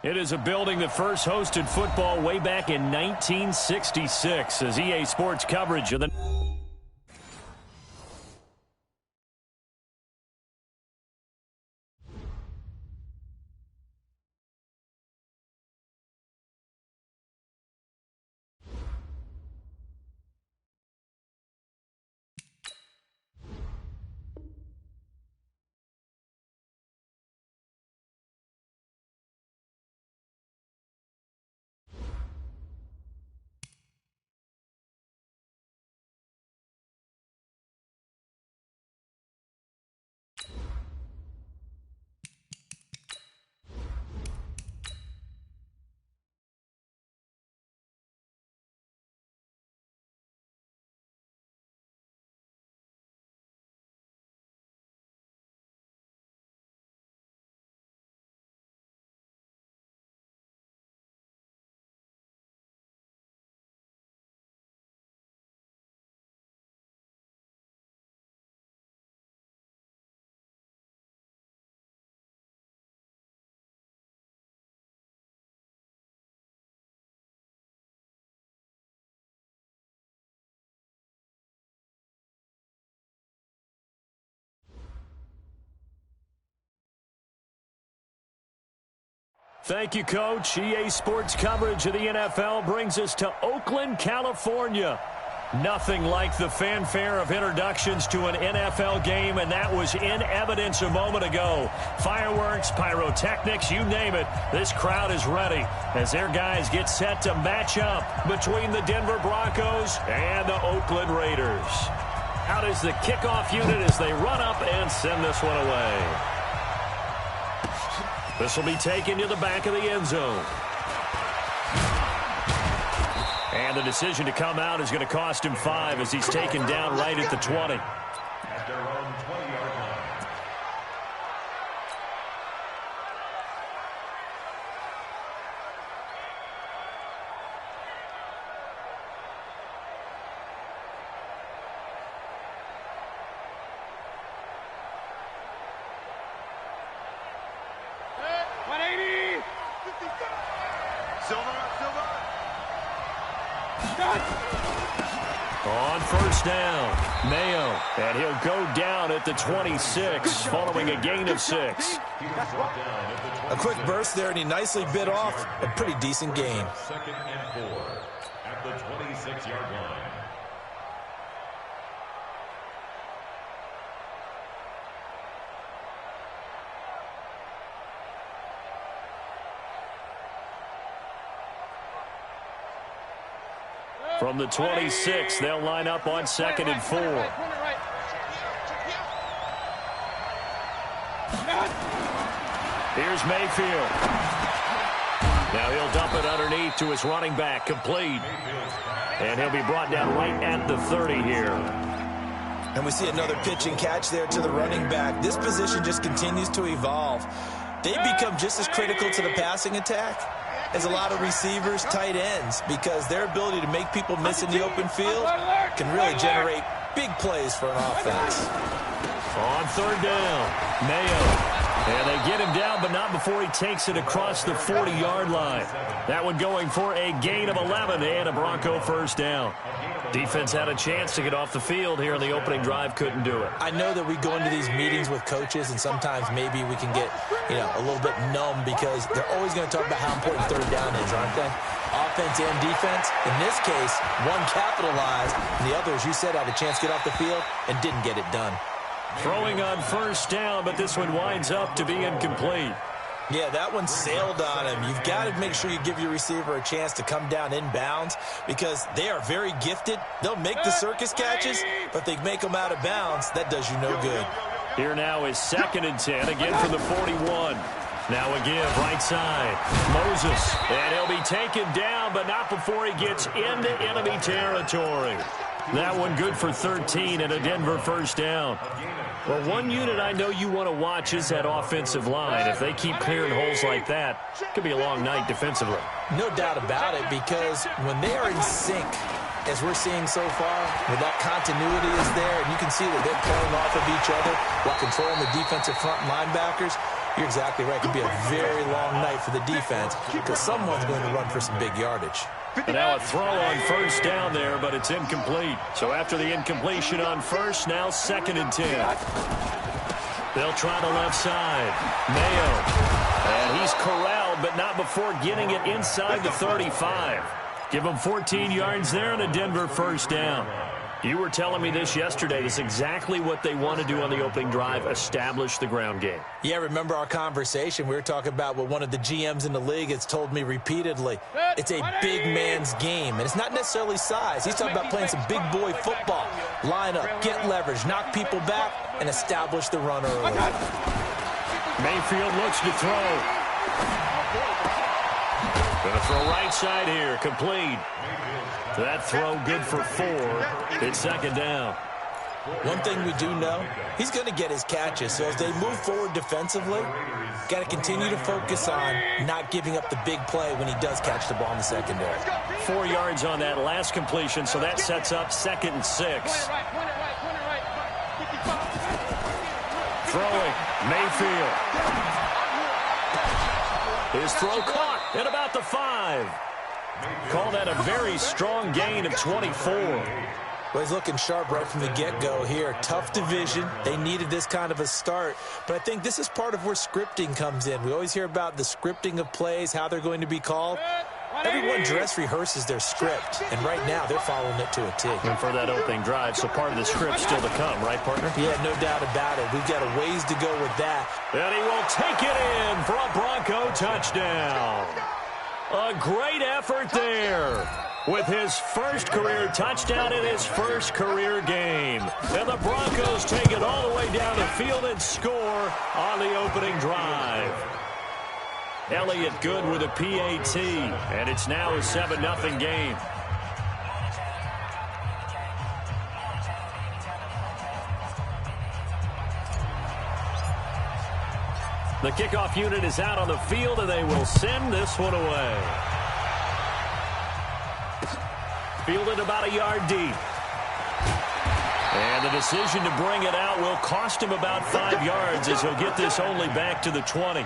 It is a building that first hosted football way back in 1966 as EA Sports coverage of the... Thank you, Coach. EA Sports coverage of the NFL brings us to Oakland, California. Nothing like the fanfare of introductions to an NFL game, and that was in evidence a moment ago. Fireworks, pyrotechnics, you name it. This crowd is ready as their guys get set to match up between the Denver Broncos and the Oakland Raiders. Out is the kickoff unit as they run up and send this one away. This will be taken to the back of the end zone. And the decision to come out is going to cost him 5 as he's taken down right at the 20. At their own 20-yard line. On first down, Mayo, and he'll go down at the 26 following a gain of 6. A quick burst there, and he nicely bit off a pretty decent gain. 2nd and 4 at the 26-yard line. From the 26, they'll line up on 2nd and 4. Here's Mayfield. Now he'll dump it underneath to his running back, complete. And he'll be brought down right at the 30 here. And we see another pitch and catch there to the running back. This position just continues to evolve. They become just as critical to the passing attack as a lot of receivers, tight ends, because their ability to make people miss in the open field can really generate big plays for an offense. On 3rd down, Mayo. And they get him down, but not before he takes it across the 40-yard line. That one going for a gain of 11 and a Bronco first down. Defense had a chance to get off the field here in the opening drive, couldn't do it. I know that we go into these meetings with coaches, and sometimes maybe we can get, a little bit numb because they're always going to talk about how important 3rd down is, aren't they? Offense and defense. In this case, one capitalized, and the other, as you said, had a chance to get off the field and didn't get it done. Throwing on first down, but this one winds up to be incomplete. Yeah, that one sailed on him. You've got to make sure you give your receiver a chance to come down inbounds because they are very gifted. They'll make the circus catches, but they make them out of bounds. That does you no good. Here now is 2nd and 10, again from the 41. Now a give, right side, Moses. And he'll be taken down, but not before he gets into enemy territory. That one good for 13 and a Denver first down. Well, one unit I know you want to watch is that offensive line. If they keep clearing holes like that, it could be a long night defensively. No doubt about it, because when they are in sync, as we're seeing so far, where that continuity is there, and you can see that they're playing off of each other while controlling the defensive front linebackers, You're exactly right. It could be a very long night for the defense because someone's going to run for some big yardage. And now a throw on first down there, but it's incomplete. So after the incompletion on first, now 2nd and 10. They'll try the left side. Mayo. And he's corralled, but not before getting it inside the 35. Give him 14 yards there and a Denver first down. You were telling me this yesterday. This is exactly what they want to do on the opening drive, establish the ground game. Yeah, remember our conversation? We were talking about what one of the GMs in the league has told me repeatedly. It's a big man's game, and it's not necessarily size. He's talking about playing some big boy football. Line up, get leverage, knock people back, and establish the run early. Mayfield looks to throw. Gonna throw right side here, complete. That throw good for 4. It's 2nd down. One thing we do know, he's going to get his catches. So as they move forward defensively, got to continue to focus on not giving up the big play when he does catch the ball in the secondary. 4 yards on that last completion, so that sets up 2nd and 6. Throwing, Mayfield. His throw caught at about the 5. Call that a very strong gain of 24. Well, he's looking sharp right from the get-go here. Tough division. They needed this kind of a start. But I think this is part of where scripting comes in. We always hear about the scripting of plays, how they're going to be called. Everyone dress rehearses their script, and right now they're following it to a T. And for that opening drive, so part of the script still to come, right, partner? Yeah, no doubt about it. We've got a ways to go with that. And he will take it in for a Bronco touchdown. A great effort there with his first career touchdown in his first career game. And the Broncos take it all the way down the field and score on the opening drive. Elliott good with a PAT, and it's now a 7-0 game. The kickoff unit is out on the field, and they will send this one away. Fielded about a yard deep. And the decision to bring it out will cost him about 5 yards as he'll get this only back to the 20.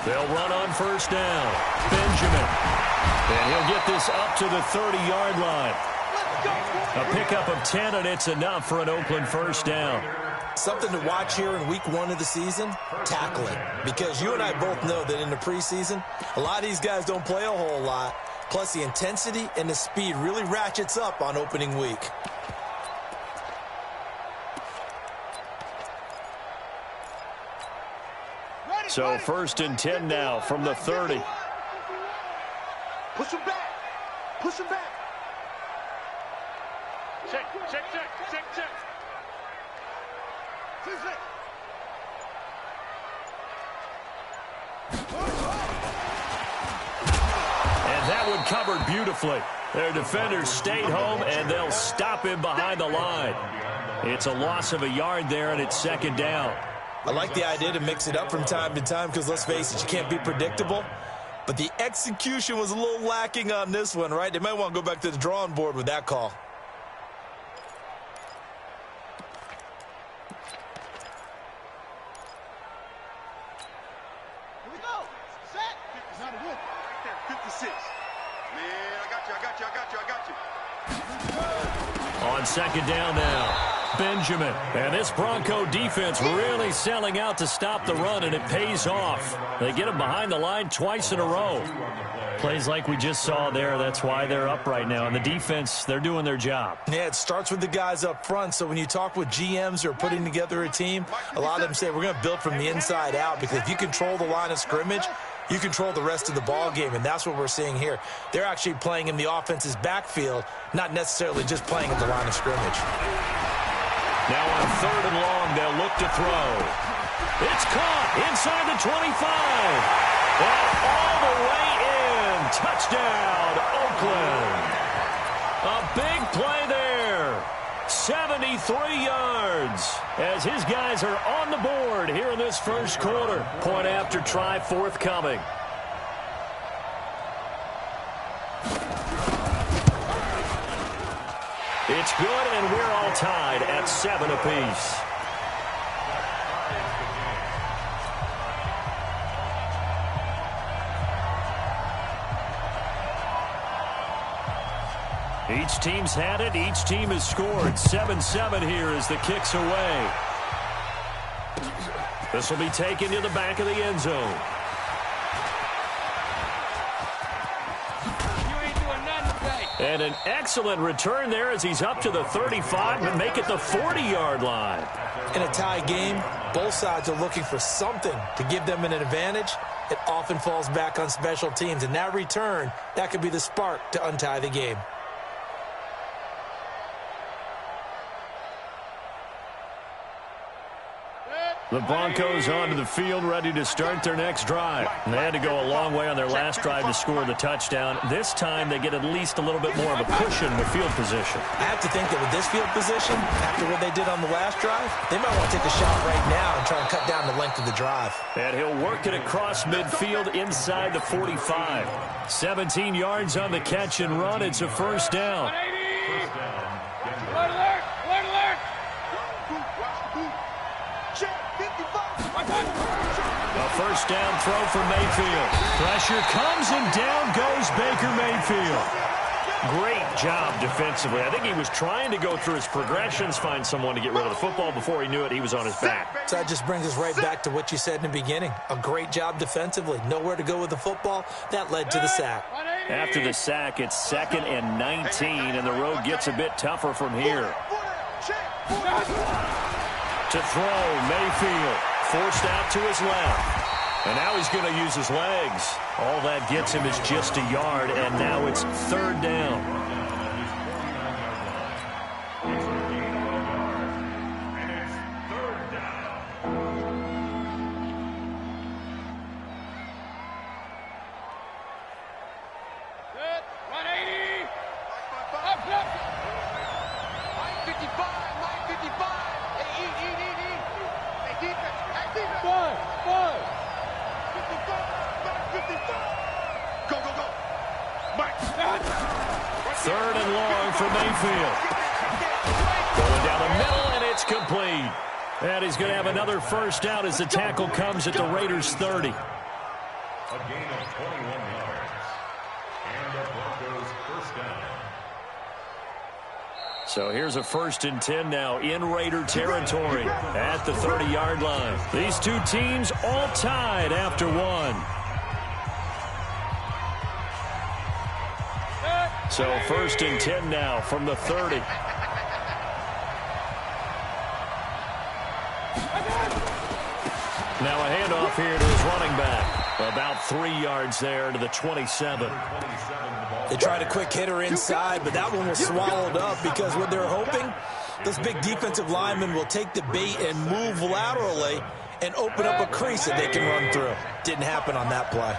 They'll run on first down. Benjamin. And he'll get this up to the 30-yard line. A pickup of 10, and it's enough for an Oakland first down. Something to watch here in week 1 of the season, tackling. Because you and I both know that in the preseason, a lot of these guys don't play a whole lot. Plus, the intensity and the speed really ratchets up on opening week. So 1st and 10 now from the 30. Push him back. Push him back. Check. And that one covered beautifully. Their defenders stayed home, and they'll stop him behind the line. It's a loss of a yard there, and it's 2nd down. I like the idea to mix it up from time to time because, let's face it, you can't be predictable. But the execution was a little lacking on this one, right? They might want to go back to the drawing board with that call. Here we go. Set. It's not a good. Right there, 56. Man, I got you. On 2nd down now. Benjamin. And this Bronco defense really selling out to stop the run, and it pays off. They get him behind the line twice in a row. Plays like we just saw there. That's why they're up right now. And the defense, they're doing their job. Yeah, it starts with the guys up front. So when you talk with GMs who are putting together a team, a lot of them say we're going to build from the inside out, because if you control the line of scrimmage, you control the rest of the ball game, and that's what we're seeing here. They're actually playing in the offense's backfield, not necessarily just playing at the line of scrimmage. Now on 3rd and long, they'll look to throw. It's caught inside the 25. And all the way in. Touchdown, Oakland. A big play there. 73 yards as his guys are on the board here in this first quarter. Point after try forthcoming. It's good, and we're all tied at 7 apiece. Each team's had it. Each team has scored. 7-7 here as the kick's away. This will be taken to the back of the end zone. And an excellent return there as he's up to the 35 and make it the 40-yard line. In a tie game, both sides are looking for something to give them an advantage. It often falls back on special teams, and that return, that could be the spark to untie the game. The Broncos onto the field, ready to start their next drive. And they had to go a long way on their last drive to score the touchdown. This time, they get at least a little bit more of a cushion with field position. I have to think that with this field position, after what they did on the last drive, they might want to take a shot right now and try and cut down the length of the drive. And he'll work it across midfield inside the 45. 17 yards on the catch and run. It's a first down. A first down throw for Mayfield. Pressure comes and down goes Baker Mayfield. Great job defensively. I think he was trying to go through his progressions, find someone to get rid of the football. Before he knew it, he was on his back. So that just brings us right back to what you said in the beginning. A great job defensively. Nowhere to go with the football. That led to the sack. After the sack, it's 2nd and 19, and the road gets a bit tougher from here. To throw, Mayfield. Forced out to his left. And now he's going to use his legs. All that gets him is just a yard, and now it's 3rd down. Third and long for Mayfield. Going down the middle, and it's complete. And he's going to have another first down as the tackle comes at the Raiders' 30. A gain of 21 yards. And the Broncos first down. So here's a 1st and 10 now in Raider territory at the 30-yard line. These two teams all tied after one. So 1st and 10 now from the 30. Now a handoff here to his running back. About 3 yards there to the 27. They tried a quick hitter inside, but that one was swallowed up because what they're hoping, those big defensive linemen will take the bait and move laterally and open up a crease that they can run through. Didn't happen on that play.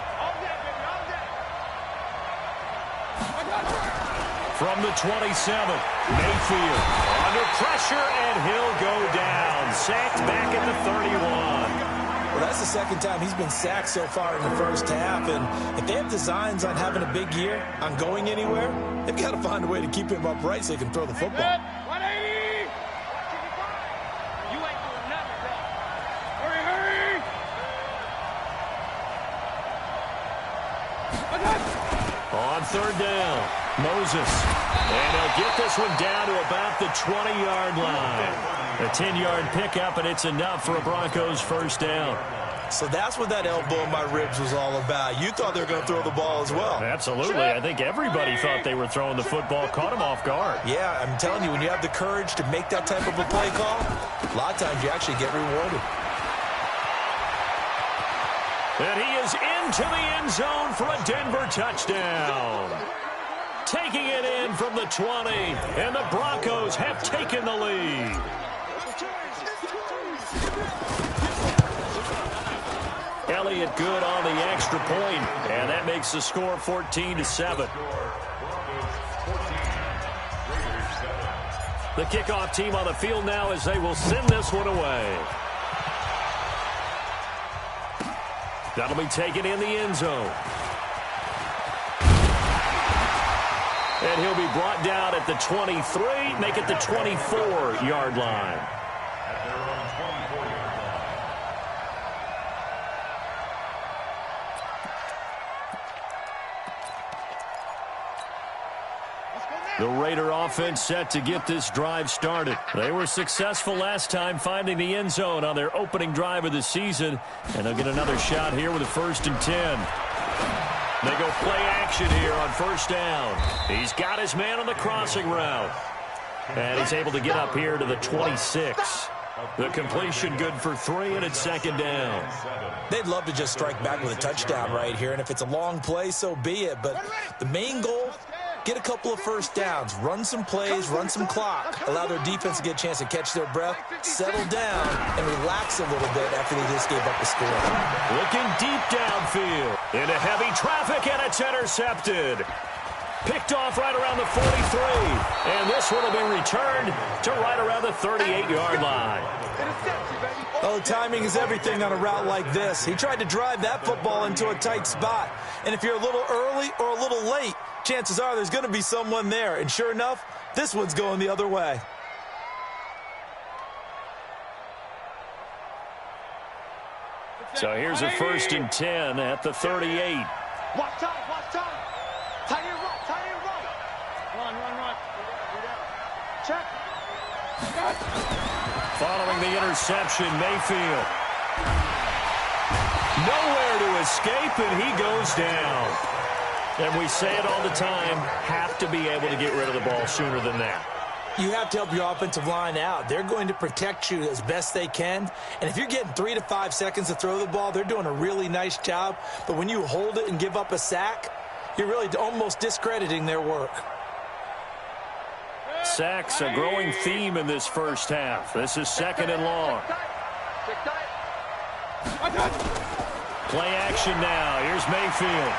From the 27, Mayfield under pressure, and he'll go down. Sacked back at the 31. Well, that's the 2nd time he's been sacked so far in the first half, and if they have designs on having a big year, on going anywhere, they've got to find a way to keep him upright so he can throw the football. 180! You ain't doing nothing, bro. Hurry, hurry! On 3rd down, Moses. And he'll get this one down to about the 20-yard line. A 10-yard pickup, and it's enough for a Broncos first down. So that's what that elbow in my ribs was all about. You thought they were going to throw the ball as well. Absolutely. I think everybody thought they were throwing the football, caught him off guard. Yeah, I'm telling you, when you have the courage to make that type of a play call, a lot of times you actually get rewarded. And he is into the end zone for a Denver touchdown. Taking it in from the 20, and the Broncos have taken the lead. Elliott good on the extra point, and that makes the score 14-7. The kickoff team on the field now as they will send this one away. That'll be taken in the end zone. And he'll be brought down at the 23, make it the 24-yard line. The Raider offense set to get this drive started. They were successful last time finding the end zone on their opening drive of the season, and they'll get another shot here with a 1st and 10. They go play action here on 1st down. He's got his man on the crossing route, and he's able to get up here to the 26. The completion good for 3, and it's 2nd down. They'd love to just strike back with a touchdown right here, and if it's a long play, so be it. But the main goal, get a couple of 1st downs, run some plays, run some clock, allow their defense to get a chance to catch their breath, settle down, and relax a little bit after they just gave up the score. Looking deep downfield into heavy traffic, and it's intercepted. Picked off right around the 43, and this one will be returned to right around the 38-yard line. Well, the timing is everything on a route like this. He tried to drive that football into a tight spot, and if you're a little early or a little late, chances are there's going to be someone there, and sure enough, this one's going the other way. So here's a 1st and 10 at the 38. Watch time. Tight end run. Run. Check. Following the interception, Mayfield. Nowhere to escape, and he goes down. And we say it all the time, have to be able to get rid of the ball sooner than that. You have to help your offensive line out. They're going to protect you as best they can. And if you're getting 3 to 5 seconds to throw the ball, they're doing a really nice job. But when you hold it and give up a sack, you're really almost discrediting their work. Sacks, a growing theme in this first half. This is 2nd and long. Play action now. Here's Mayfield.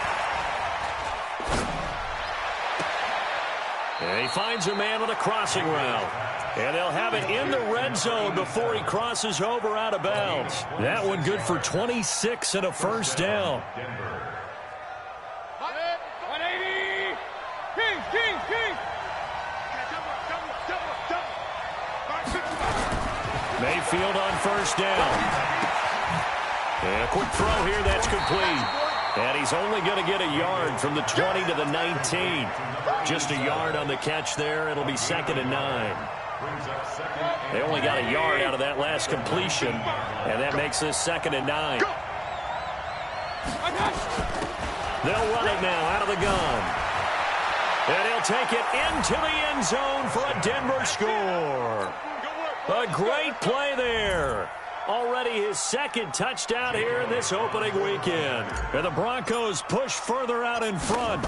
And he finds a man on a crossing route. And they'll have it in the red zone before he crosses over out of bounds. That one good for 26 and a 1st down. Mayfield on 1st down. And a quick throw here, that's complete. And he's only going to get a yard from the 20 to the 19. Just a yard on the catch there. It'll be 2nd and 9. They only got a yard out of that last completion, and that makes this 2nd and 9. They'll run it now out of the gun. And he'll take it into the end zone for a Denver score. A great play there. Already his 2nd touchdown here in this opening weekend. And the Broncos push further out in front.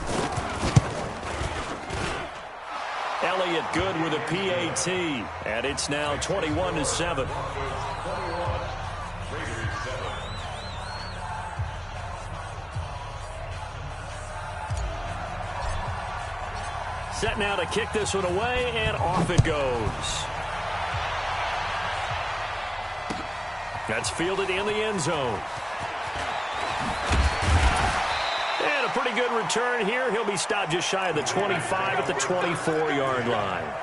Elliott good with a PAT. And it's now 21-7. Set now to kick this one away, and off it goes. That's fielded in the end zone. And a pretty good return here. He'll be stopped just shy of the 25 at the 24-yard line.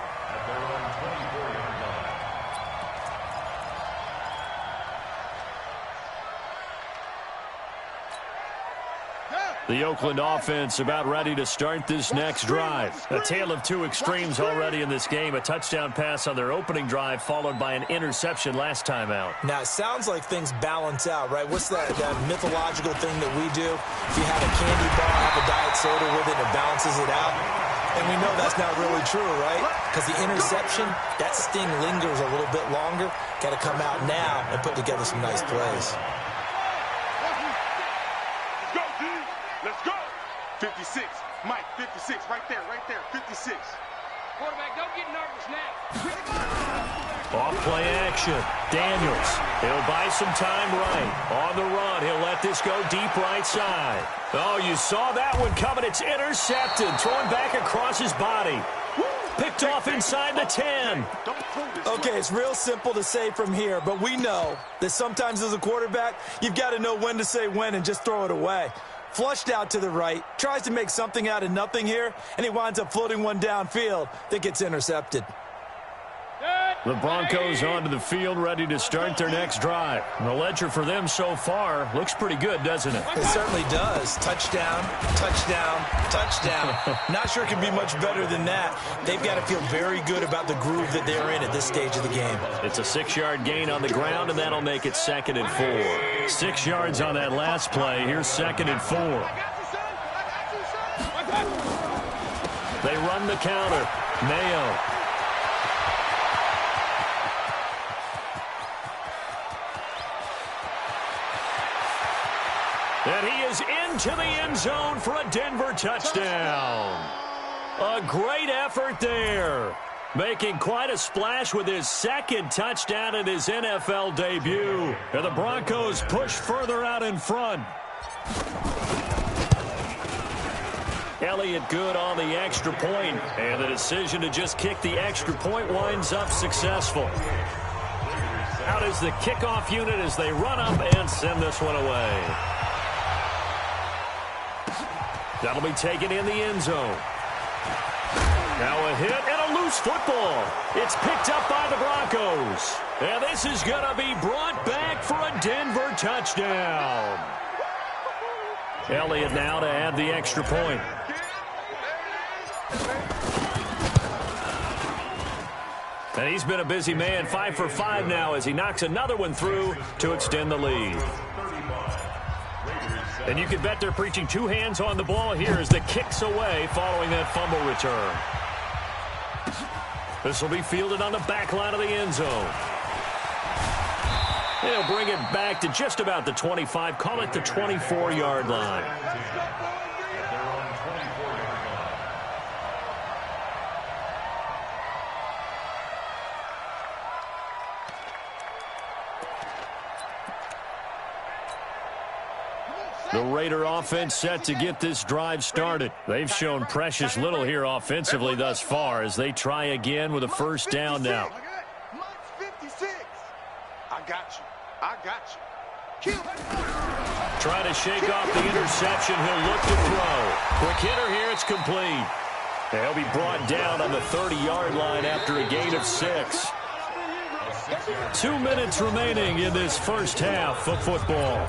The Oakland offense about ready to start this next drive. A tale of two extremes already in this game. A touchdown pass on their opening drive followed by an interception last time out. Now, it sounds like things balance out, right? What's that mythological thing that we do? If you have a candy bar, have a diet soda with it, it balances it out. And we know that's not really true, right? Because the interception, that sting lingers a little bit longer. Got to come out now and put together some nice plays. Let's go. 56. Mike, 56. Right there. 56. Quarterback, don't get nervous now. Off play action. Daniels. He'll buy some time right. On the run, he'll let this go deep right side. Oh, you saw that one coming. It's intercepted. Thrown back across his body. Picked off inside the 10. Okay, it's real simple to say from here, but we know that sometimes as a quarterback, you've got to know when to say when and just throw it away. Flushed out to the right, tries to make something out of nothing here, and he winds up floating one downfield that gets intercepted. The Broncos onto the field, ready to start their next drive. The ledger for them so far looks pretty good, doesn't it? It certainly does. Touchdown, touchdown, touchdown. Not sure it can be much better than that. They've got to feel very good about the groove that they're in at this stage of the game. It's a 6-yard gain on the ground, and that'll make it 2nd and 4. 6 yards on that last play. Here's 2nd and 4. They run the counter. Mayo. And he is into the end zone for a Denver touchdown. A great effort there. Making quite a splash with his 2nd touchdown in his NFL debut. And the Broncos push further out in front. Elliott good on the extra point. And the decision to just kick the extra point winds up successful. Out is the kickoff unit as they run up and send this one away. That'll be taken in the end zone. Now a hit and a loose football. It's picked up by the Broncos. And this is going to be brought back for a Denver touchdown. Elliott now to add the extra point. And he's been a busy man, 5 for 5 now as he knocks another one through to extend the lead. And you can bet they're preaching 2 hands on the ball here as the kick's away following that fumble return. This will be fielded on the back line of the end zone. They'll bring it back to just about the 25, call it the 24-yard line. The Raider offense set to get this drive started. They've shown precious little here offensively thus far as they try again with a first down now. Mike's 56. I got you. I got you. Trying to shake off the interception. He'll look to throw. Quick hitter here. It's complete. He'll be brought down on the 30-yard line after a gain of 6. 2 minutes remaining in this first half of football.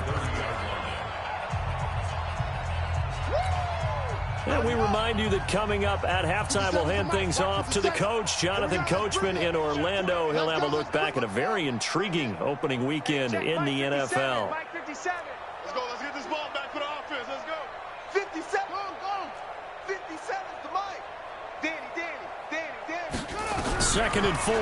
And we remind you that coming up at halftime, we'll hand things off to the coach, Jonathan Coachman in Orlando. He'll have a look back at a very intriguing opening weekend in the NFL. Mike 57. Let's go. Let's get this ball back for the offense. Let's go. 57. Go. 57's the Mike. Danny. 2nd and 4.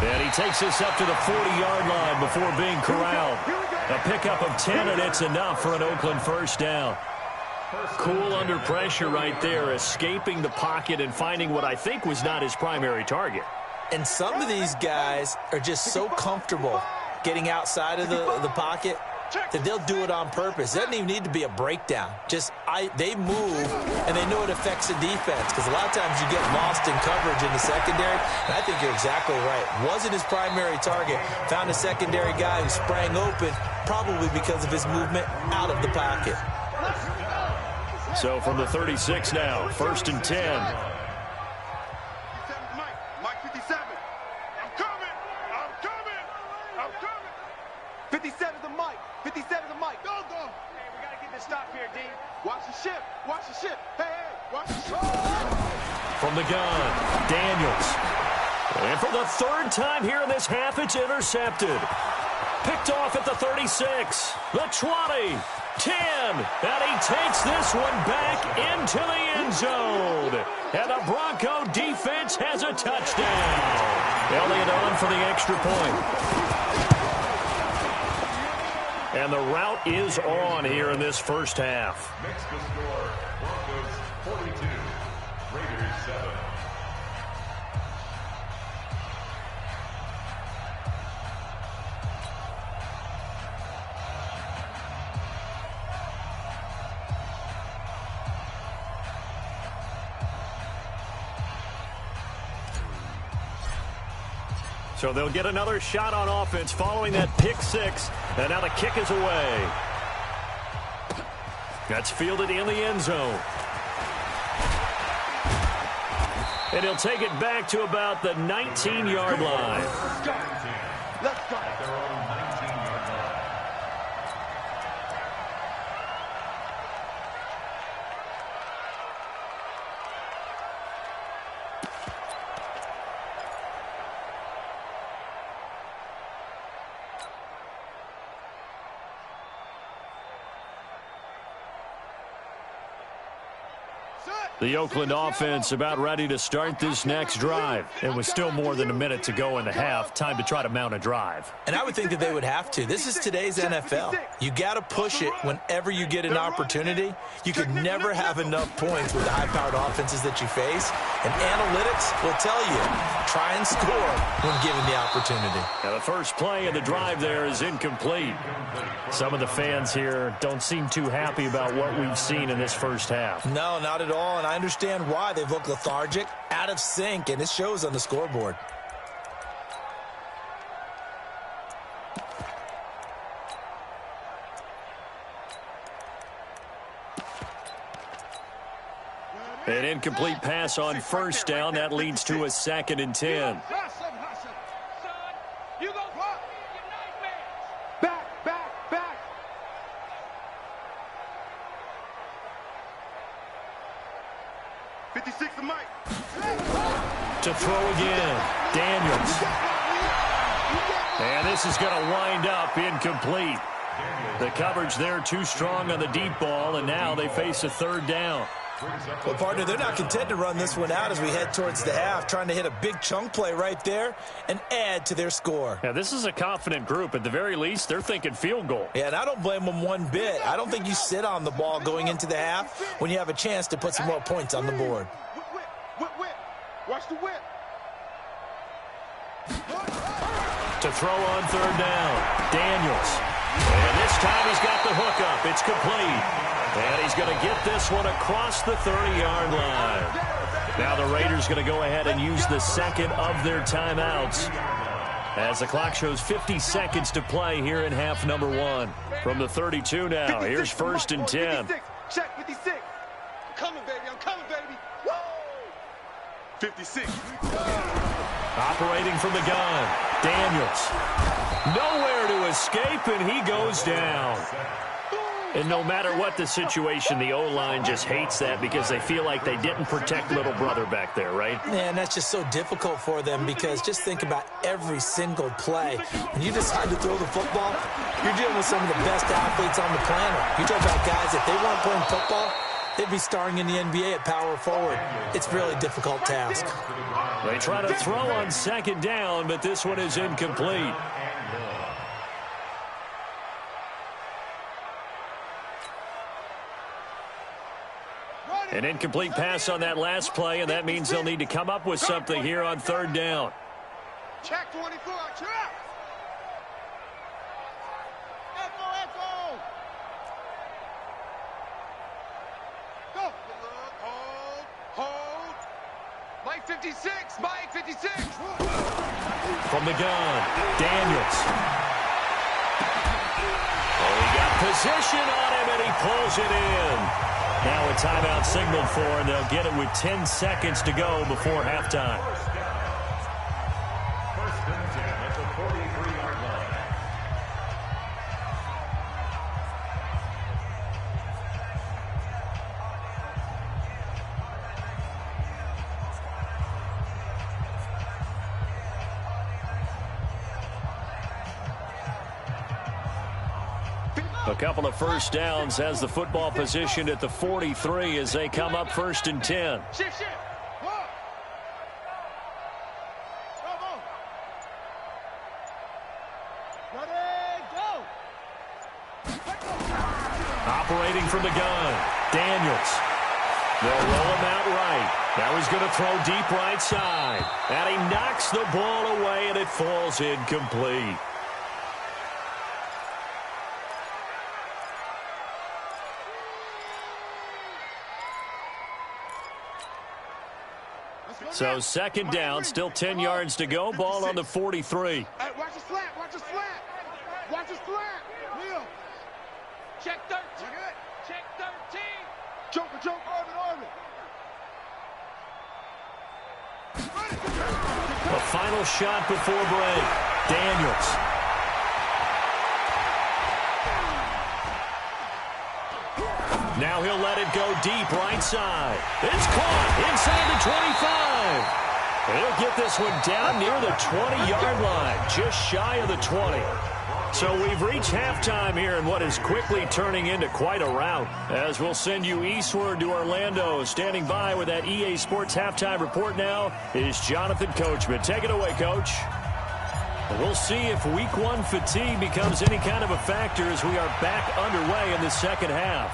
And he takes this up to the 40-yard line before being corralled. A pickup of 10, and it's enough for an Oakland first down. Cool under pressure right there, escaping the pocket and finding what I think was not his primary target. And some of these guys are just so comfortable getting outside of the pocket that they'll do it on purpose. It doesn't even need to be a breakdown. They move, and they know it affects the defense because a lot of times you get lost in coverage in the secondary, and I think you're exactly right. Wasn't his primary target. Found a secondary guy who sprang open, probably because of his movement out of the pocket. So from the 36 now, 1st and 10. Mike 57. I'm coming. 57's the Mike. 57's the Mike. Go. Hey, we got to get this stop here, D. Watch the ship. Hey, watch the ship. From the gun, Daniels. And for the 3rd time here in this half, it's intercepted. Picked off at the 36, the 20, 10, and he takes this one back into the end zone. And the Bronco defense has a touchdown. Elliott on for the extra point. And the route is on here in this first half. Next to score, Broncos 42, Raiders 7. So they'll get another shot on offense following that pick six. And now the kick is away. That's fielded in the end zone. And he'll take it back to about the 19-yard line. Let's go. At their own 19-yard line. The Oakland offense about ready to start this next drive. And with still more than a minute to go in the half, time to try to mount a drive. And I would think that they would have to. This is today's NFL. You got to push it whenever you get an opportunity. You could never have enough points with the high-powered offenses that you face. And analytics will tell you, try and score when given the opportunity. Now the first play of the drive there is incomplete. Some of the fans here don't seem too happy about what we've seen in this first half. No, not at all. And I understand why. They've looked lethargic, out of sync, and it shows on the scoreboard. An incomplete pass on first down. That leads to a 2nd and 10. Back. 56 to Mike. To throw again, Daniels. And this is going to wind up incomplete. The coverage there too strong on the deep ball, and now they face a 3rd down. Well, partner, they're not content to run this one out as we head towards the half, trying to hit a big chunk play right there and add to their score. Yeah, this is a confident group. At the very least, they're thinking field goal. Yeah, and I don't blame them one bit. I don't think you sit on the ball going into the half when you have a chance to put some more points on the board. Whip. Watch the whip. To throw on 3rd down, Daniels. And this time he's got the hook up. It's complete. And he's going to get this one across the 30-yard line. Now the Raiders going to go ahead and use the 2nd of their timeouts as the clock shows 50 seconds to play here in half number 1. From the 32 now, here's 1st and 10. Check 56. I'm coming, baby. Woo! 56. Operating from the gun, Daniels. Nowhere to escape, and he goes down. And no matter what the situation, the O-line just hates that because they feel like they didn't protect little brother back there, right? Yeah, and that's just so difficult for them because just think about every single play. When you decide to throw the football, you're dealing with some of the best athletes on the planet. You talk about guys, if they weren't playing football, they'd be starring in the NBA at power forward. It's a really difficult task. They try to throw on 2nd down, but this one is incomplete. An incomplete pass on that last play, and that means they'll need to come up with something here on 3rd down. Check 24. Check. Echo. Go. Hold. Mike 56. From the gun, Daniels. Oh, he got position on him, and he pulls it in. Now a timeout signaled for, and they'll get it with 10 seconds to go before halftime. 1st and 10 at the 43-yard line. A couple of first downs has the football positioned at the 43 as they come up 1st and 10. Shift. Ready, go. Operating from the gun, Daniels. They'll roll him out right. Now he's going to throw deep right side. And he knocks the ball away, and it falls incomplete. So second down, still 10 yards to go. Ball on the 43. Hey, watch the slant. Watch the slant. Watch the slant. Will. Check 13. Check 13. Joker, Arvin. A final shot before break. Daniels. Now he'll let it go deep right side. It's caught inside the 25. He'll get this one down near the 20-yard line, just shy of the 20. So we've reached halftime here in what is quickly turning into quite a rout, as we'll send you eastward to Orlando. Standing by with that EA Sports halftime report now is Jonathan Coachman. Take it away, Coach. We'll see if week one fatigue becomes any kind of a factor as we are back underway in the second half.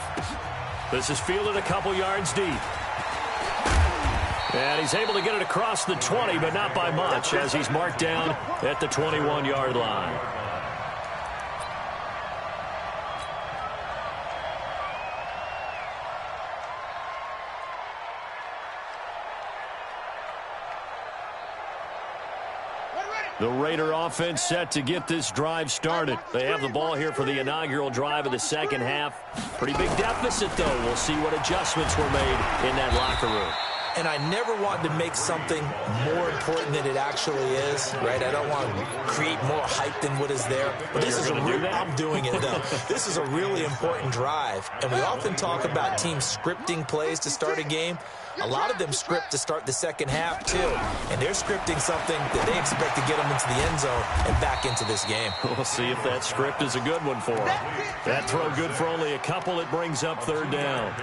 This is fielded a couple yards deep. And he's able to get it across the 20, but not by much, as he's marked down at the 21-yard line. The Raider offense set to get this drive started. They have the ball here for the inaugural drive of the second half. Pretty big deficit, though. We'll see what adjustments were made in that locker room. And I never want to make something more important than it actually is, right? I don't want to create more hype than what is there. But this is I'm doing it, though. This is a really important drive. And we often talk about teams scripting plays to start a game. A lot of them script to start the second half, too. And they're scripting something that they expect to get them into the end zone and back into this game. We'll see if that script is a good one for them. That throw good for only a couple. It brings up third down.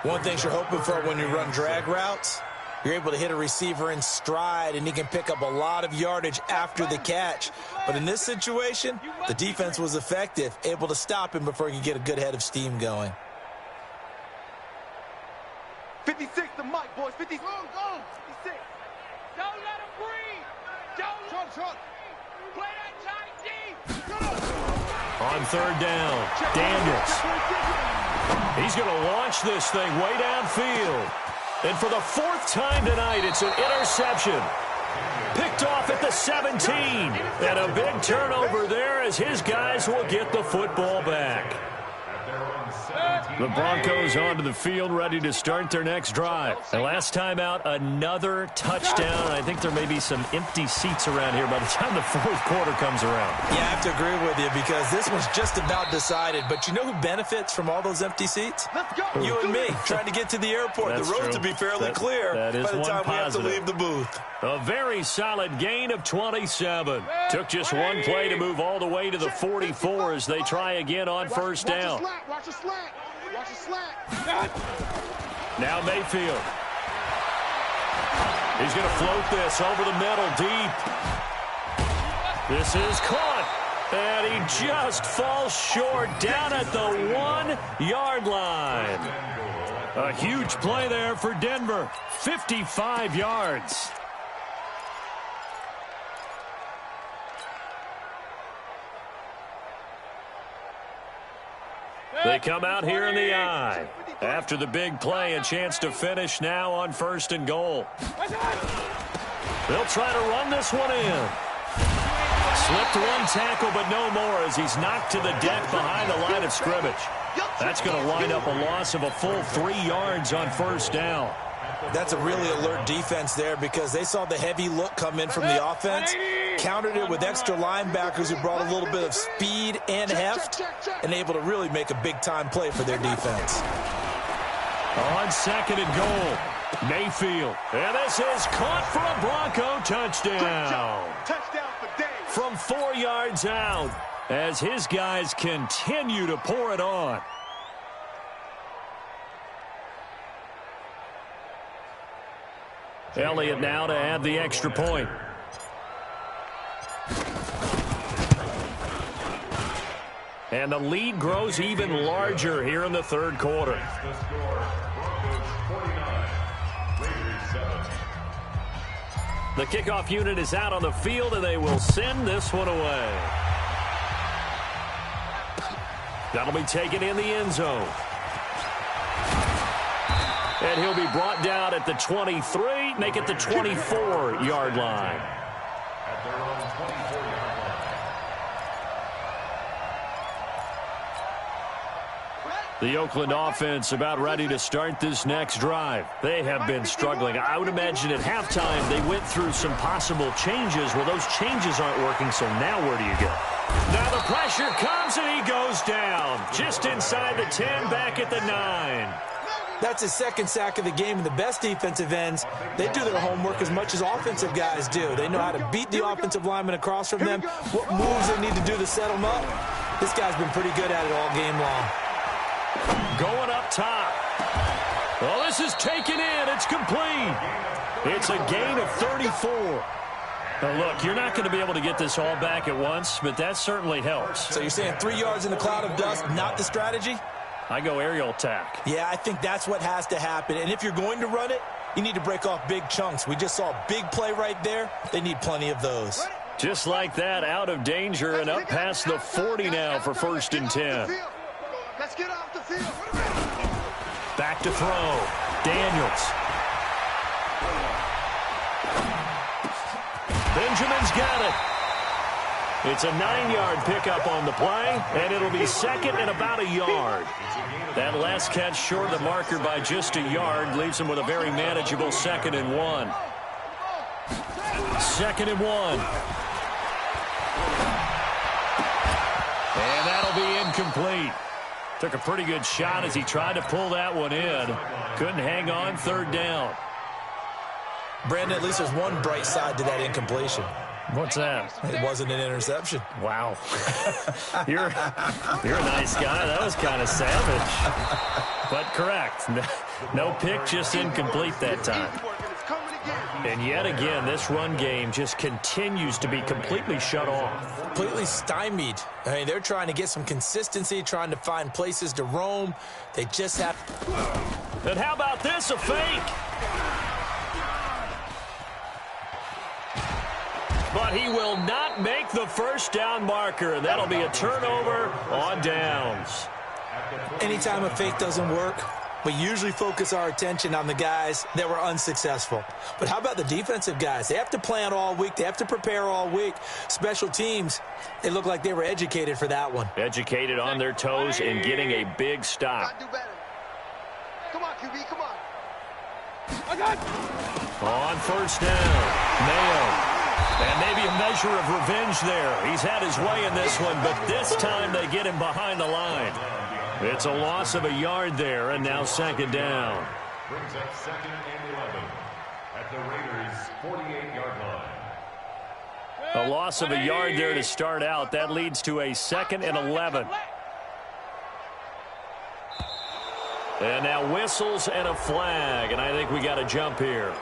One thing you're hoping for when you run drag routes, you're able to hit a receiver in stride, and he can pick up a lot of yardage after the catch. But in this situation, the defense was effective, able to stop him before he could get a good head of steam going. 56 to Mike, boys. 56. Go. 56. Don't let him breathe. Don't. Short. Play that tight deep. On third down, Daniels. He's going to launch this thing way downfield. And for the fourth time tonight, it's an interception. Picked off at the 17. And a big turnover there as his guys will get the football back. The Broncos onto the field, ready to start their next drive. And last time out, another touchdown. I think there may be some empty seats around here by the time the fourth quarter comes around. Yeah, I have to agree with you because this one's just about decided. But you know who benefits from all those empty seats? Let's go. You and me, trying to get to the airport. That's the roads true. will be fairly clear that is by the time we have to positive. leave the booth. A very solid gain of 27. Took just one play to move all the way to the 44 as they try again on first down. Watch the slant. Watch the slant. Now Mayfield. He's going to float this over the middle deep. This is caught. And he just falls short down at the 1-yard line. A huge play there for Denver. 55 yards. They come out here in the eye. After the big play, a chance to finish now on first and goal. They'll try to run this one in. Slipped one tackle, but no more as he's knocked to the deck behind the line of scrimmage. That's going to wind up a loss of a full 3 yards on first down. That's a really alert defense there because they saw the heavy look come in from the offense, countered it with extra linebackers who brought a little bit of speed and heft, and able to really make a big-time play for their defense. On second and goal, Mayfield. And this is caught for a Bronco touchdown. Touchdown for Dave. From 4 yards out as his guys continue to pour it on. Elliott now to add the extra point. And the lead grows even larger here in the third quarter. The score, Broncos 49, Raiders 7. The kickoff unit is out on the field, and they will send this one away. That'll be taken in the end zone. And he'll be brought down at the 23, make it the 24-yard line. At their own 24-yard line. The Oakland offense about ready to start this next drive. They have been struggling. I would imagine at halftime they went through some possible changes. Well, those changes aren't working, so now where do you go? Now the pressure comes, and he goes down. Just inside the 10, back at the 9. That's his second sack of the game, and the best defensive ends, they do their homework as much as offensive guys do. They know how to beat the offensive lineman across from them, what moves they need to do to set them up. This guy's been pretty good at it all game long. Going up top. Well, this is taken in. It's complete. It's a gain of 34. Now, look, you're not going to be able to get this all back at once, but that certainly helps. So you're saying 3 yards in a cloud of dust, not the strategy? I go aerial attack. Yeah, I think that's what has to happen. And if you're going to run it, you need to break off big chunks. We just saw a big play right there. They need plenty of those. Just like that, out of danger and up past the 40 now for 1st and 10. Let's get off the field. Back to throw. Daniels. Benjamin's got it. It's a 9-yard pickup on the play, and it'll be second and about a yard. That last catch short of the marker by just a yard leaves him with a very manageable 2nd and 1. 2nd and 1. And that'll be incomplete. Took a pretty good shot as he tried to pull that one in. Couldn't hang on, 3rd down. Brandon, at least there's one bright side to that incompletion. What's that? It wasn't an interception. Wow. You're a nice guy. That was kind of savage. But correct. No pick, just incomplete that time. And yet again, this run game just continues to be completely shut off. Completely stymied. I mean, they're trying to get some consistency, trying to find places to roam. They just have... And how about this, a fake? But he will not make the 1st down marker. That'll be a turnover on downs. Anytime a fake doesn't work, we usually focus our attention on the guys that were unsuccessful. But how about the defensive guys? They have to plan all week. They have to prepare all week. Special teams, they look like they were educated for that one. Educated on their toes and getting a big stop. Come on, QB, come on. On 1st down, Mayo. And maybe a measure of revenge there. He's had his way in this one, but this time they get him behind the line. It's a loss of a yard there, and now 2nd down. Brings up 2nd and 11 at the Raiders' 48-yard line. A loss of a yard there to start out. That leads to a 2nd and 11. And now whistles and a flag, and I think we got a jump here.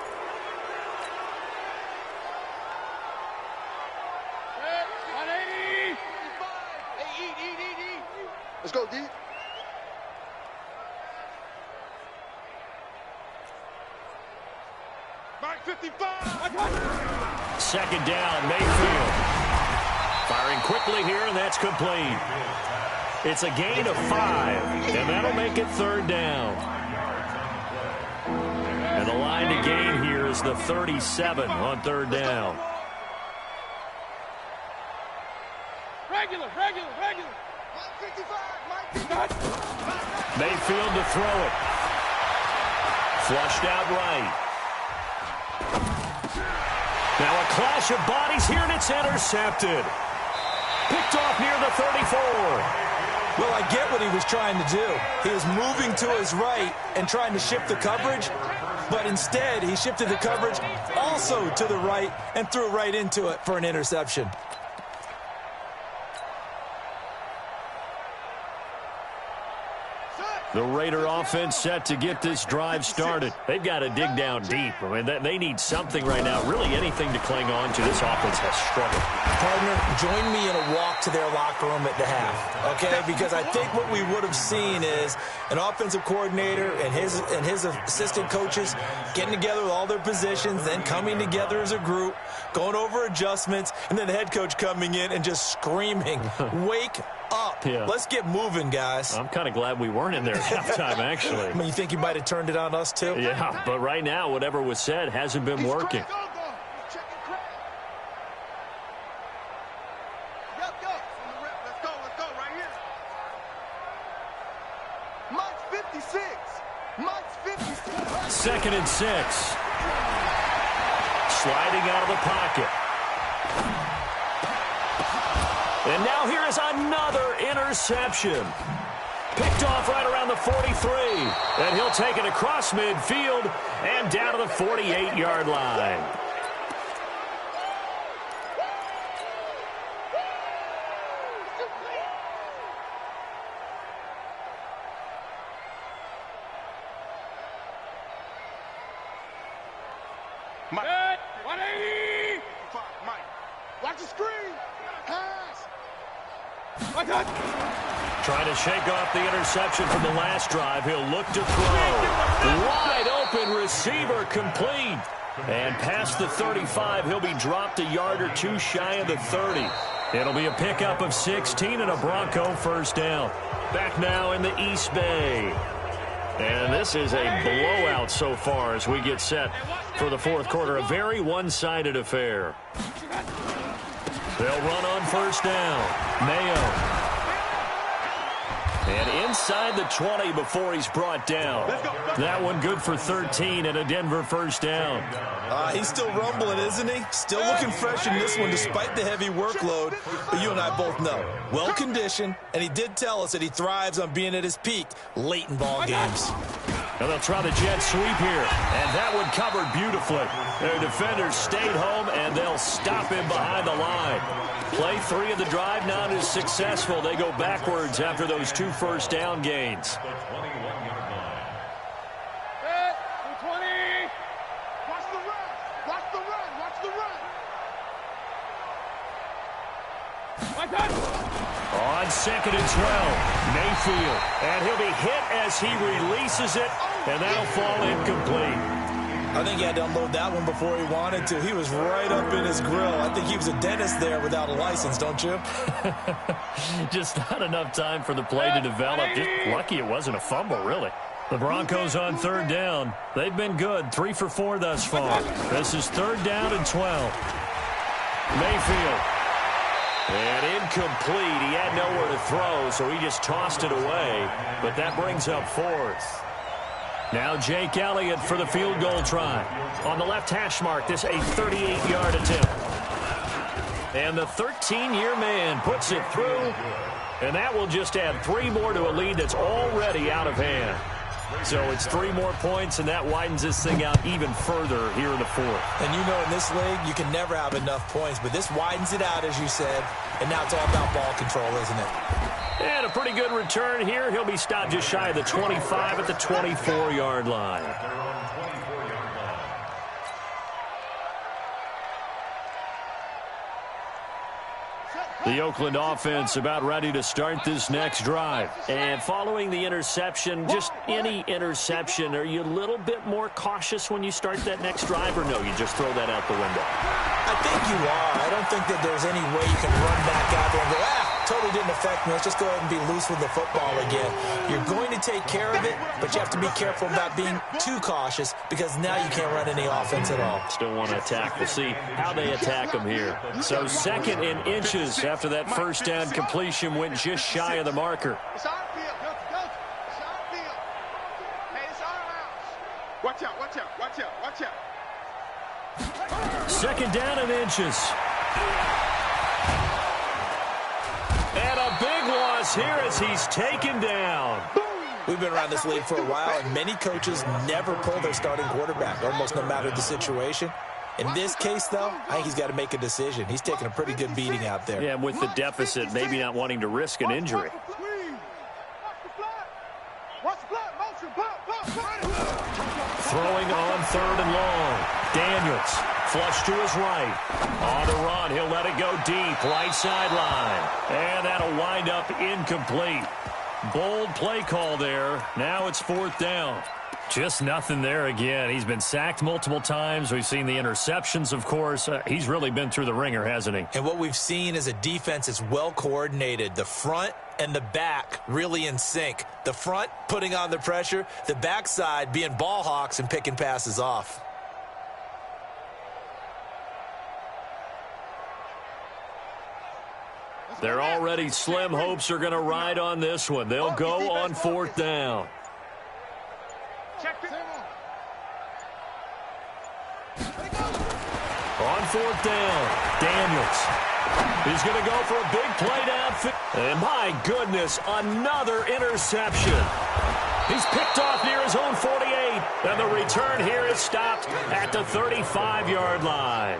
Let's go, D. Mark 55. 2nd down, Mayfield. Firing quickly here, and that's complete. It's a gain of 5, and that'll make it 3rd down. And the line to gain here is the 37 on 3rd down. Regular. Mayfield to throw it. Flushed out right. Now a clash of bodies here, and it's intercepted. Picked off near the 34. Well, I get what he was trying to do. He was moving to his right and trying to shift the coverage, but instead he shifted the coverage also to the right and threw right into it for an interception. The Raider offense set to get this drive started. They've got to dig down deep. I mean, they need something right now, really anything to cling on to. This offense has struggled. Partner, join me in a walk to their locker room at the half, okay? Because I think what we would have seen is an offensive coordinator and his assistant coaches getting together with all their positions, then coming together as a group, going over adjustments, and then the head coach coming in and just screaming, wake up. Yeah. Let's get moving, guys. I'm kind of glad we weren't in there at halftime, actually. I mean, you think you might have turned it on us, too? Yeah, but right now, whatever was said hasn't been working. Let's go right here. Mike's 56. Mike's 56. Second and 6. Sliding out of the pocket. And now here is another interception. Picked off right around the 43. And he'll take it across midfield and down to the 48-yard line. Mike. 180. Mike. Watch the screen. Pass. Trying to shake off the interception from the last drive. He'll look to throw. Wide open receiver complete. And past the 35, he'll be dropped a yard or two shy of the 30. It'll be a pickup of 16 and a Bronco first down. Back now in the East Bay. And this is a blowout so far as we get set for the fourth quarter. A very one-sided affair. They'll run on first down. Mayo. And inside the 20 before he's brought down. That one good for 13 and a Denver first down. He's still rumbling, isn't he? Still looking fresh in this one despite the heavy workload. But you and I both know, well-conditioned, and he did tell us that he thrives on being at his peak late in ball games. And they'll try the jet sweep here. And that one covered beautifully. Their defenders stayed home, and they'll stop him behind the line. Play 3 of the drive not as successful. They go backwards after those 2 first down gains. The 21-yard line. 20. Watch the run. Watch the run. Watch the run. On second and 12, Mayfield. And he'll be hit as he releases it, and that'll fall incomplete. I think he had to unload that one before he wanted to. He was right up in his grill. I think he was a dentist there without a license, don't you? Just not enough time for the play to develop. Just lucky it wasn't a fumble, really. The Broncos on third down. They've been good, 3 for 4 thus far. This is third down and 12. Mayfield. And incomplete. He had nowhere to throw, so he just tossed it away. But that brings up fourth. Now Jake Elliott for the field goal try. On the left hash mark, this a 38-yard attempt. And the 13-year man puts it through. And that will just add 3 more to a lead that's already out of hand. So it's 3 more points, and that widens this thing out even further here in the fourth. And you know in this league, you can never have enough points, but this widens it out, as you said. And now it's all about ball control, isn't it? And a pretty good return here. He'll be stopped just shy of the 25 at the 24-yard line. The Oakland offense about ready to start this next drive. And following the interception, just any interception, are you a little bit more cautious when you start that next drive, or no, you just throw that out the window? I think you are. I don't think that there's any way you can run back out there and go, totally didn't affect me. Let's just go ahead and be loose with the football again. You're going to take care of it, but you have to be careful about being too cautious because now you can't run any offense at all. Still want to attack. We'll see how they attack them here. So second and inches after that first down completion went just shy of the marker. It's our field. It's our field. Hey, it's our house. Watch out, watch out, watch out, watch out. Second down and inches. And a big loss here as he's taken down. We've been around this league for a while, and many coaches never pull their starting quarterback, almost no matter the situation. In this case, though, I think he's got to make a decision. He's taking a pretty good beating out there. Yeah, and with the deficit, maybe not wanting to risk an injury. Throwing on 3rd and long. Daniels, flush to his right. On the run, he'll let it go deep, right sideline. And that'll wind up incomplete. Bold play call there. Now it's 4th down. Just nothing there again. He's been sacked multiple times. We've seen the interceptions, of course. He's really been through the ringer, hasn't he? And what we've seen is a defense that's well coordinated. The front and the back really in sync. The front putting on the pressure, the backside being ball hawks and picking passes off. They're already slim hopes are going to ride on this one. They'll go on 4th down. On 4th down, Daniels. He's going to go for a big play downfield. And my goodness, another interception. He's picked off near his own 48. And the return here is stopped at the 35-yard line.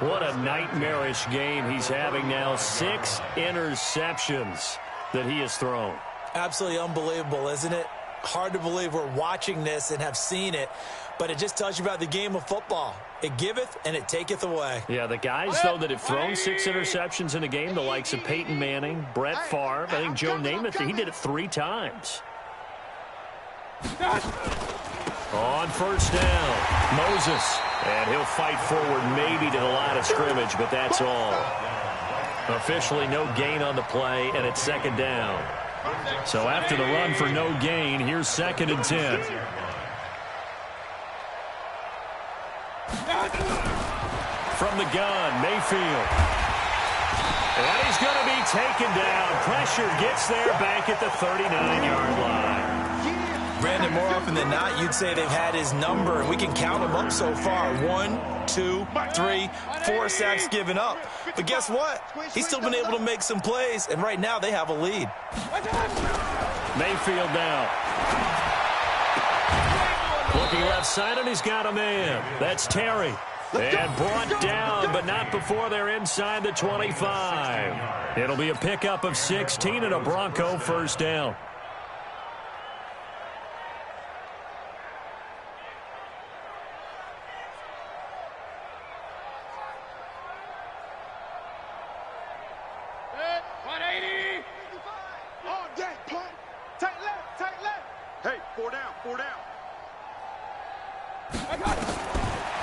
What a nightmarish game he's having now. 6 interceptions that he has thrown. Absolutely unbelievable, isn't it? Hard to believe we're watching this and have seen it, but it just tells you about the game of football. It giveth and it taketh away. Yeah, the guys, though, that have thrown 6 interceptions in a game, the likes of Peyton Manning, Brett Favre, I think Joe Namath, he did it 3 times. On 1st down, Moses. And he'll fight forward maybe to the line of scrimmage, but that's all. Officially no gain on the play, and it's 2nd down. So after the run for no gain, here's 2nd and 10. From the gun, Mayfield. And he's going to be taken down. Pressure gets there back at the 39-yard line. Brandon, more often than not, you'd say they've had his number, and we can count them up so far. 1, 2, 3, 4 sacks given up. But guess what? He's still been able to make some plays, and right now they have a lead. Mayfield now. Looking left side, and he's got a man. That's Terry. And brought down, but not before they're inside the 25. It'll be a pickup of 16 and a Bronco 1st down.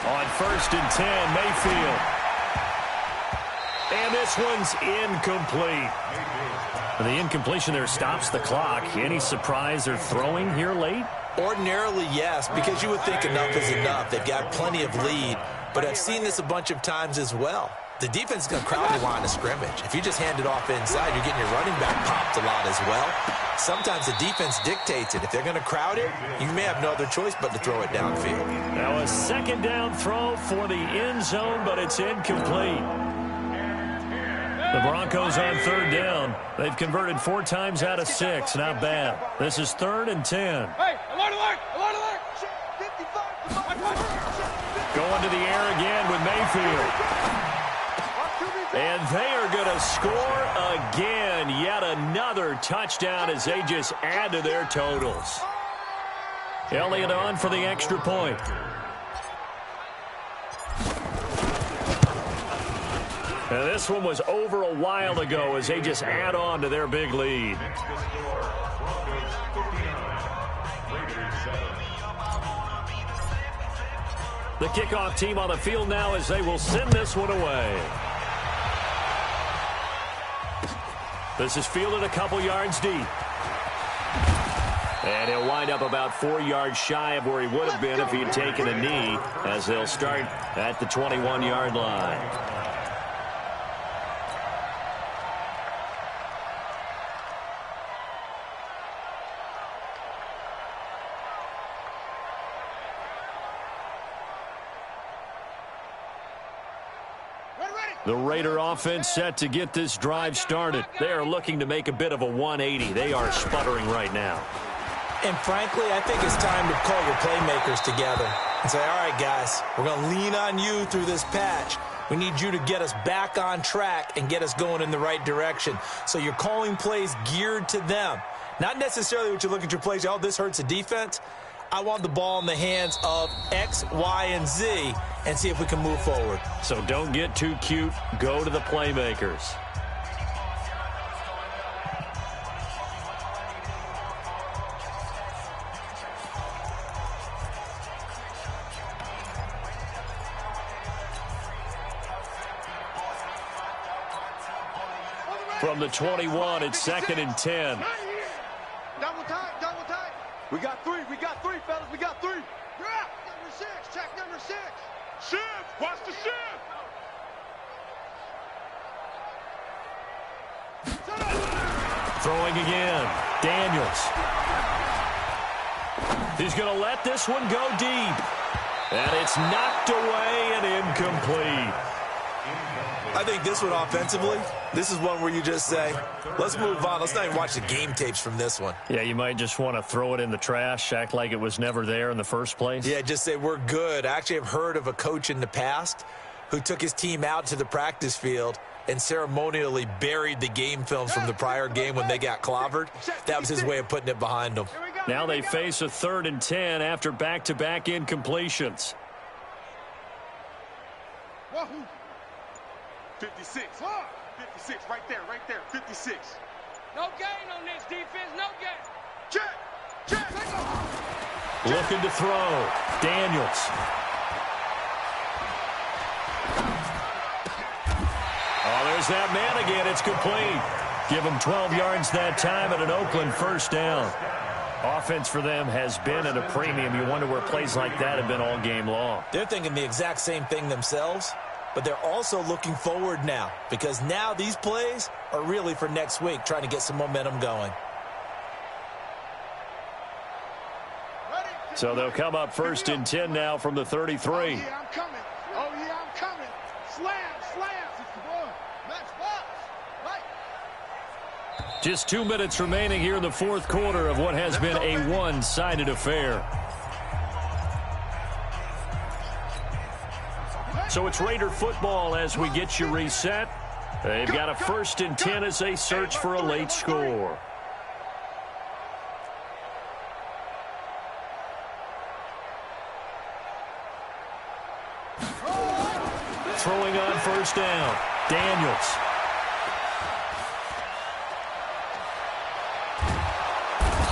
On 1st and 10, Mayfield. And this one's incomplete. The incompletion there stops the clock. Any surprise they're throwing here late? Ordinarily, yes, because you would think enough is enough. They've got plenty of lead, but I've seen this a bunch of times as well. The defense is going to crowd the line of scrimmage. If you just hand it off inside, you're getting your running back popped a lot as well. Sometimes the defense dictates it. If they're going to crowd it, you may have no other choice but to throw it downfield. Now a 2nd down throw for the end zone, but it's incomplete. The Broncos on 3rd down. They've converted 4 times out of 6. Not bad. This is 3rd and 10. Hey, alert, alert, alert, alert. Going to the air again with Mayfield. And they are going to score again. Yet another touchdown as they just add to their totals. Elliott on for the extra point. And this one was over a while ago as they just add on to their big lead. The kickoff team on the field now as they will send this one away. This is fielded a couple yards deep. And he'll wind up about 4 yards shy of where he would have been if he had taken a knee, as they'll start at the 21-yard line. The Raider offense set to get this drive started. They are looking to make a bit of a 180. They are sputtering right now. And frankly, I think it's time to call your playmakers together and say, all right, guys, we're going to lean on you through this patch. We need you to get us back on track and get us going in the right direction. So you're calling plays geared to them. Not necessarily what you look at your plays, oh, this hurts the defense. I want the ball in the hands of X, Y, and Z and see if we can move forward. So don't get too cute. Go to the playmakers. From the 21, it's 2nd and 10. Double time. We got three, fellas. We got three. Drop. Number 6. Check number 6. Shift. Watch the shift. Throwing again. Daniels. He's going to let this one go deep. And it's knocked away and incomplete. I think this one offensively, this is one where you just say, let's move on. Let's not even watch the game tapes from this one. Yeah, you might just want to throw it in the trash, act like it was never there in the first place. Yeah, just say we're good. I actually have heard of a coach in the past who took his team out to the practice field and ceremonially buried the game films from the prior game when they got clobbered. That was his way of putting it behind them. Now they face a 3rd and 10 after back-to-back incompletions. 56. 56, right there. 56. No gain on this defense, no gain. Check. Looking to throw. Daniels. Oh, there's that man again. It's complete. Give him 12 yards that time and an Oakland first down. Offense for them has been at a premium. You wonder where plays like that have been all game long. They're thinking the exact same thing themselves. But they're also looking forward now because now these plays are really for next week, trying to get some momentum going. So they'll come up 1st and 10 now from the 33. Oh, yeah, I'm coming. Slam. Match box. Right. Just 2 minutes remaining here in the 4th quarter of what has been a one-sided affair. So it's Raider football as we get you reset. They've got a 1st and 10 as they search for a late score. Throwing on 1st down. Daniels.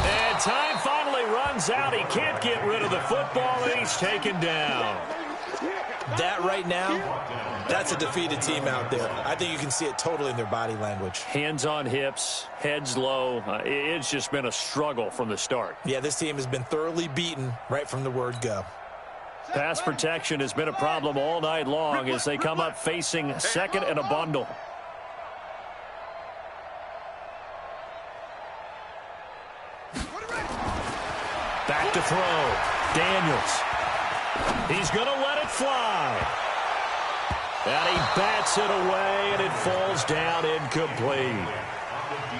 And time finally runs out. He can't get rid of the football, and he's taken down. That right now, that's a defeated team out there. I think you can see it totally in their body language. Hands on hips, heads low. It's just been a struggle from the start. Yeah, this team has been thoroughly beaten right from the word go. Pass protection has been a problem all night long as they come up facing 2nd and a bundle. Back to throw. Daniels. He's going to let it fly. And he bats it away, and it falls down incomplete.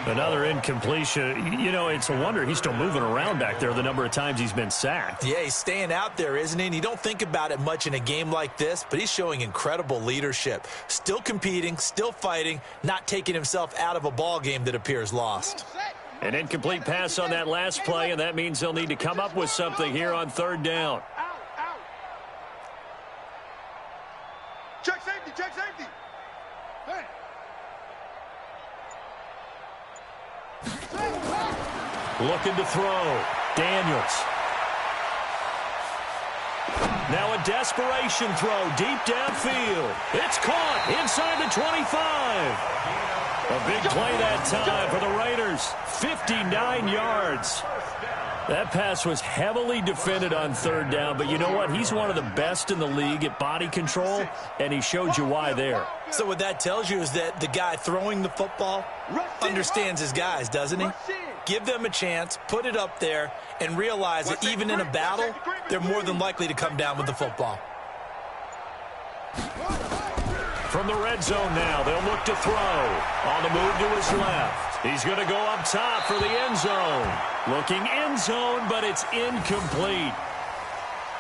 Another incompletion. You know, it's a wonder he's still moving around back there the number of times he's been sacked. Yeah, he's staying out there, isn't he? And you don't think about it much in a game like this, but he's showing incredible leadership. Still competing, still fighting, not taking himself out of a ball game that appears lost. An incomplete pass on that last play, and that means they'll need to come up with something here on 3rd down. Check safety. Hey. Looking to throw. Daniels. Now a desperation throw deep downfield. It's caught inside the 25. A big play that time for the Raiders. 59 yards. That pass was heavily defended on 3rd down, but you know what? He's one of the best in the league at body control, and he showed you why there. So what that tells you is that the guy throwing the football understands his guys, doesn't he? Give them a chance, put it up there, and realize that even in a battle, they're more than likely to come down with the football. From the red zone now, they'll look to throw. On the move to his left. He's going to go up top for the end zone. Looking end zone, but it's incomplete.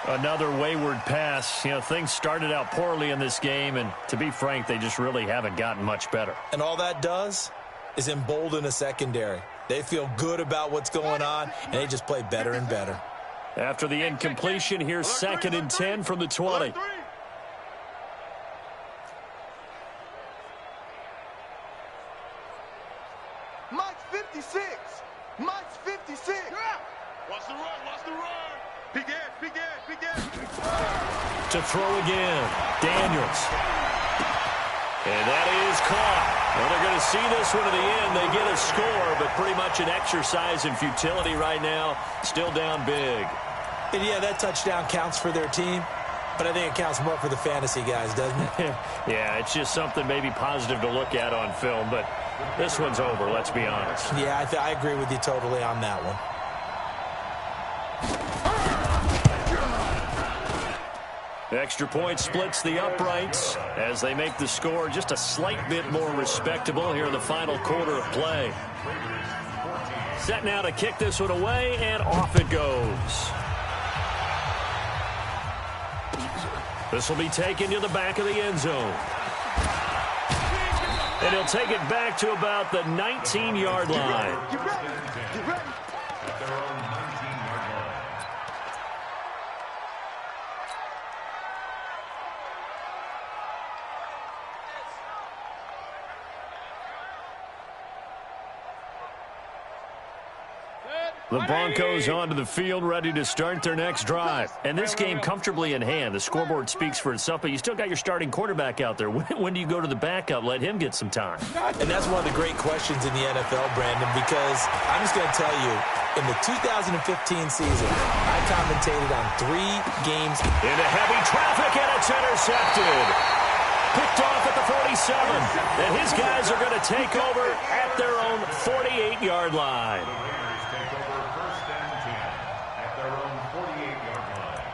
Another wayward pass. You know, things started out poorly in this game, and to be frank, they just really haven't gotten much better. And all that does is embolden a secondary. They feel good about what's going on, and they just play better and better. After the incompletion, here's 2nd and 10 from the 20. Mike's 56. Mike's 56. Watch the run. Watch the run. Big ass. Big ass. Big ass. To throw again. Daniels. And that is caught. Well, they're going to see this one to the end. They get a score, but pretty much an exercise in futility right now. Still down big. And yeah, that touchdown counts for their team, but I think it counts more for the fantasy guys, doesn't it? Yeah, it's just something maybe positive to look at on film, but this one's over, let's be honest. Yeah, I agree with you totally on that one. The extra point splits the uprights as they make the score just a slight bit more respectable here in the final quarter of play. Set now to kick this one away, and off it goes. This will be taken to the back of the end zone. And he'll take it back to about the 19-yard line. Get ready. Get ready. At their own 19-yard line. The Broncos onto the field, ready to start their next drive. And this game comfortably in hand. The scoreboard speaks for itself, but you still got your starting quarterback out there. When do you go to the backup? Let him get some time. And that's one of the great questions in the NFL, Brandon, because I'm just going to tell you, in the 2015 season, I commentated on 3 games. Into heavy traffic, and it's intercepted. Picked off at the 47. And his guys are going to take over at their own 48-yard line. Take over 1st and 10 at their own 48-yard line.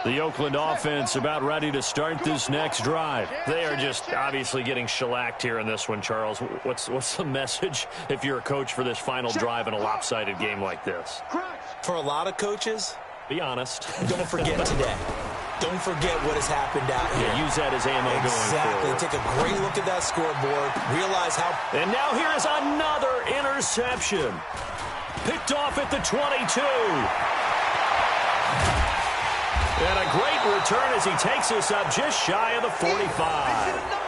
The Oakland offense about ready to start this next drive. They are just obviously getting shellacked here in this one, Charles. What's the message if you're a coach for this final drive in a lopsided game like this? For a lot of coaches, Be honest. don't forget today. Don't forget what has happened out here. Yeah, use that as ammo going Exactly. forward. Take a great look at that scoreboard. Realize how... And now here is another interception. Picked off at the 22. And a great return as he takes us up just shy of the 45.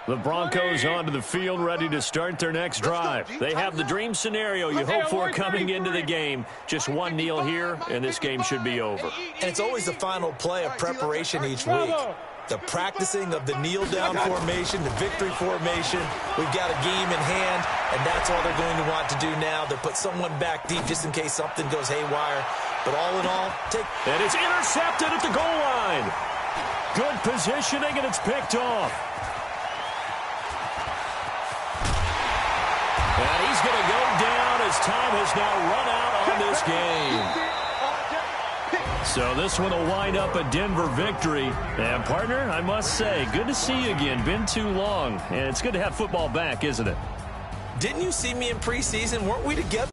The Broncos onto the field, ready to start their next drive. They have the dream scenario you hope for coming into the game. Just one kneel here, and this game should be over. And it's always the final play of preparation each week. The practicing of the kneel-down formation, the victory formation. We've got a game in hand, and that's all they're going to want to do now. They'll put someone back deep just in case something goes haywire. But all in all, And it's intercepted at the goal line. Good positioning, and it's picked off. And he's going to go down as time has now run out on this game. So this one will wind up a Denver victory. And, partner, I must say, good to see you again. Been too long. And it's good to have football back, isn't it? Didn't you see me in preseason? Weren't we together?